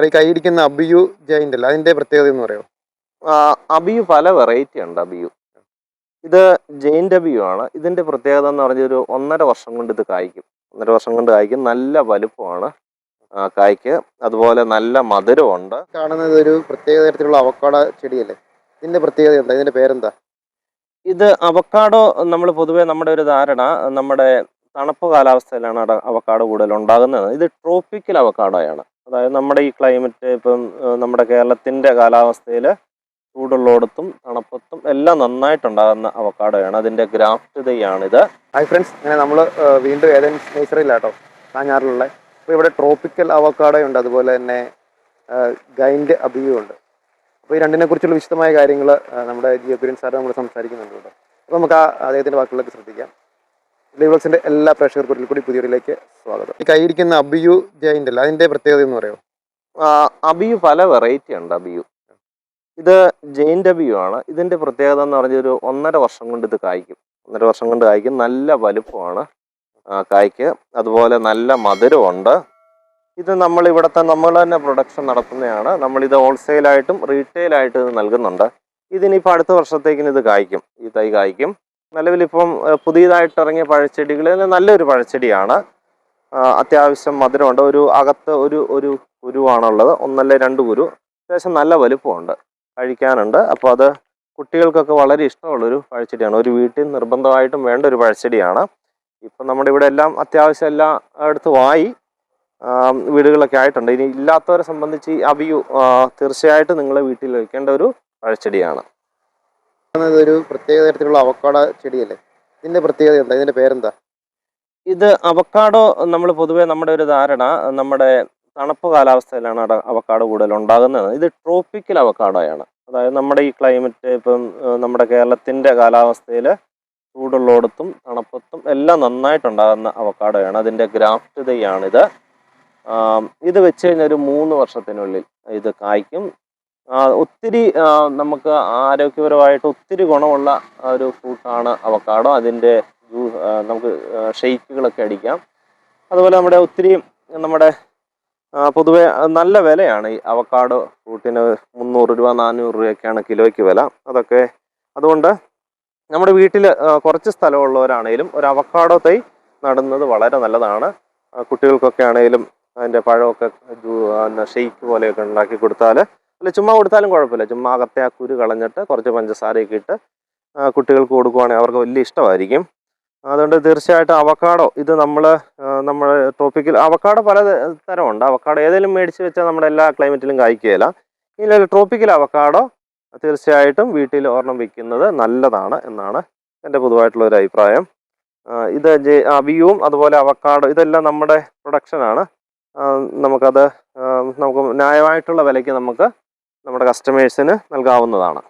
ഈ കൈയിടിക്കുന്ന അബിയു ജൈന്റ് അല്ല, അതിന്റെ പ്രത്യേകത എന്ന് പറയോ? അബിയു പല വെറൈറ്റി ഉണ്ട്. അബിയു ഇത് ജെയിന്റ് അബിയു ആണ്. ഇതിന്റെ പ്രത്യേകത എന്ന് പറഞ്ഞാൽ ഒരു 1.5 വർഷം കൊണ്ട് ഇത് കായ്ക്കും. 1.5 വർഷം കൊണ്ട് കായ്ക്കും. നല്ല വലുപ്പമാണ് കായ്ക്ക്. അതുപോലെ നല്ല മധുരമുണ്ട്. കാണുന്നത് ഒരു പ്രത്യേക തരത്തിലുള്ള അവക്കാഡോ ചെടിയല്ലേ? ഇതിന്റെ പ്രത്യേകത എന്താ? ഇതിന്റെ പേരെന്താ? ഇത് അവക്കാഡോ നമ്മൾ പൊതുവേ നമ്മുടെ ഒരു ധാരണ നമ്മുടെ തണുപ്പ് കാലാവസ്ഥയിലാണ് അവക്കാഡോ കൂടുതൽ ഉണ്ടാകുന്നത്. ഇത് ട്രോപ്പിക്കൽ അവക്കാഡോയാണ്. അതായത് നമ്മുടെ ഈ ക്ലൈമറ്റ് ഇപ്പം നമ്മുടെ കേരളത്തിന്റെ കാലാവസ്ഥയിൽ ചൂടുള്ളോടത്തും തണുപ്പത്തും എല്ലാം നന്നായിട്ടുണ്ടാകുന്ന അവക്കാഡോയാണ്. അതിന്റെ ഗ്രാഫ്റ്റ് തൈയാണിത്. ഹായ് ഫ്രണ്ട്സ്, അങ്ങനെ നമ്മൾ വീണ്ടും ഏതൻസ് നേച്ചറിലാട്ടോ കാഞ്ഞാറിലുള്ള. അപ്പോൾ ഇവിടെ ട്രോപ്പിക്കൽ അവക്കാഡോ ഉണ്ട്, അതുപോലെ തന്നെ ഗൈൻഡ് അബിയു ഉണ്ട്. അപ്പോൾ ഈ രണ്ടിനെ കുറിച്ചുള്ള വിശദമായ കാര്യങ്ങൾ നമ്മുടെ ജിയോഗ്രീൻ സാർ നമ്മൾ സംസാരിക്കുന്നുണ്ട് കേട്ടോ. അപ്പോൾ നമുക്ക് അദ്ദേഹത്തിൻ്റെ വാക്കുകളിലേക്ക് ശ്രദ്ധിക്കാം. ലിവേഴ്സിൻ്റെ എല്ലാ പ്രേക്ഷകർക്കും കൂടി പുതിയൊരിലേക്ക് സ്വാഗതം. ഈ കൈയിരിക്കുന്ന അബിയു ജൈന്റ് അല്ല, അതിൻ്റെ പ്രത്യേകത എന്ന് പറയോ? അബിയു പല വെറൈറ്റി ഉണ്ട്. അബിയു ഇത് ജെയിന്റ് അബിയു ആണ്. ഇതിന്റെ പ്രത്യേകത എന്ന് പറഞ്ഞാൽ ഒരു 1.5 വർഷം കൊണ്ട് ഇത് കായ്ക്കും. 1.5 വർഷം കൊണ്ട് കായ്ക്കും. നല്ല വലുപ്പമാണ് കായ്ക്ക്. അതുപോലെ നല്ല മധുരമുണ്ട്. ഇത് നമ്മൾ തന്നെ പ്രൊഡക്ഷൻ നടത്തുന്നതാണ്. നമ്മളിത് ഹോൾസെയിലായിട്ടും റീറ്റെയിലായിട്ട് ഇത് നൽകുന്നുണ്ട്. ഇതിനിപ്പോൾ അടുത്ത വർഷത്തേക്കിന് ഇത് കായ്ക്കും. ഈ തൈ കായ്ക്കും. നിലവിലിപ്പം പുതിയതായിട്ട് ഇറങ്ങിയ പഴച്ചെടികളിൽ നല്ലൊരു പഴച്ചെടിയാണ്. അത്യാവശ്യം മധുരമുണ്ട്. അകത്ത് ഒരു കുരുവാണുള്ളത്, 1-2 കുരു. അത്യാവശ്യം നല്ല വലുപ്പമുണ്ട്, കഴിക്കാനുണ്ട്. അപ്പോൾ അത് കുട്ടികൾക്കൊക്കെ വളരെ ഇഷ്ടമുള്ളൊരു പഴച്ചെടിയാണ്. ഒരു വീട്ടിൽ നിർബന്ധമായിട്ടും വേണ്ട ഒരു പഴച്ചെടിയാണ്. ഇപ്പം നമ്മുടെ ഇവിടെ എല്ലാം അത്യാവശ്യം എല്ലാം അടുത്തുമായി വീടുകളൊക്കെ ആയിട്ടുണ്ട്. ഇനി ഇല്ലാത്തവരെ സംബന്ധിച്ച് ഈ അബിയു തീർച്ചയായിട്ടും നിങ്ങളെ വീട്ടിൽ വയ്ക്കേണ്ട ഒരു പഴച്ചെടിയാണ്. ഒരു പ്രത്യേക തരത്തിലുള്ള അവക്കാഡോ ചെടിയല്ലേ? ഇതിന്റെ പ്രത്യേകത എന്താ? ഇതിന്റെ പേരെന്താ? ഇത് അവക്കാഡോ നമ്മൾ പൊതുവേ നമ്മുടെ ഒരു ധാരണ നമ്മുടെ തണുപ്പ് കാലാവസ്ഥയിലാണ് അവക്കാഡോ കൂടുതൽ ഉണ്ടാകുന്നത്. ഇത് ട്രോപ്പിക്കൽ അവക്കാഡോയാണ്. അതായത് നമ്മുടെ ഈ ക്ലൈമറ്റ് ഇപ്പം നമ്മുടെ കേരളത്തിന്റെ കാലാവസ്ഥയിൽ ചൂടുള്ളോടത്തും തണുപ്പത്തും എല്ലാം നന്നായിട്ടുണ്ടാകുന്ന അവക്കാഡോയാണ്. അതിന്റെ ഗ്രാഫ്റ്റ് തൈയാണിത്. ഇത് വെച്ച് കഴിഞ്ഞാൽ ഒരു 3 വർഷത്തിനുള്ളിൽ ഇത് കായ്ക്കും. ഒത്തിരി നമുക്ക് ആരോഗ്യപരമായിട്ട് ഒത്തിരി ഗുണമുള്ള ഒരു ഫ്രൂട്ടാണ് അവക്കാഡോ. അതിൻ്റെ നമുക്ക് ഷെയ്ക്കുകളൊക്കെ അടിക്കാം. അതുപോലെ നമ്മുടെ പൊതുവെ നല്ല വിലയാണ് ഈ അവക്കാഡോ ഫ്രൂട്ടിന്. 300 രൂപ 400 രൂപയൊക്കെയാണ് കിലോയ്ക്ക് വില. അതുകൊണ്ട് നമ്മുടെ വീട്ടിൽ കുറച്ച് സ്ഥലമുള്ളവരാണേലും ഒരു അവക്കാഡോ തൈ നടുന്നത് വളരെ നല്ലതാണ്. കുട്ടികൾക്കൊക്കെ ആണെങ്കിലും അതിൻ്റെ പഴമൊക്കെ ഷെയ്ക്ക് പോലെയൊക്കെ ഉണ്ടാക്കി കൊടുത്താൽ, അല്ല ചുമ്മാ കൊടുത്താലും കുഴപ്പമില്ല. ചുമ്മാ അകത്തെ ആ കുരു കളഞ്ഞിട്ട് കുറച്ച് പഞ്ചസാരയൊക്കെ ഇട്ട് കുട്ടികൾക്ക് കൊടുക്കുവാണെങ്കിൽ അവർക്ക് വലിയ ഇഷ്ടമായിരിക്കും. അതുകൊണ്ട് തീർച്ചയായിട്ടും അവക്കാഡോ ഇത് നമ്മുടെ ട്രോപ്പിക്കൽ അവക്കാഡോ പല തരമുണ്ട്. അവക്കാഡോ ഏതെങ്കിലും മേടിച്ച് വെച്ചാൽ നമ്മുടെ എല്ലാ ക്ലൈമറ്റിലും കായ്ക്കുകയില്ല. ഇല്ല, ട്രോപ്പിക്കൽ അവക്കാഡോ തീർച്ചയായിട്ടും വീട്ടിൽ ഒരെണ്ണം വയ്ക്കുന്നത് നല്ലതാണ് എന്നാണ് എൻ്റെ പൊതുവായിട്ടുള്ള ഒരു അഭിപ്രായം. ഇത് അബിയുവും അതുപോലെ അവക്കാഡോ ഇതെല്ലാം നമ്മുടെ പ്രൊഡക്ഷനാണ്. നമുക്ക് ന്യായമായിട്ടുള്ള വിലയ്ക്ക് നമുക്ക് നമ്മുടെ കസ്റ്റമേഴ്സിന് നൽകാവുന്നതാണ്.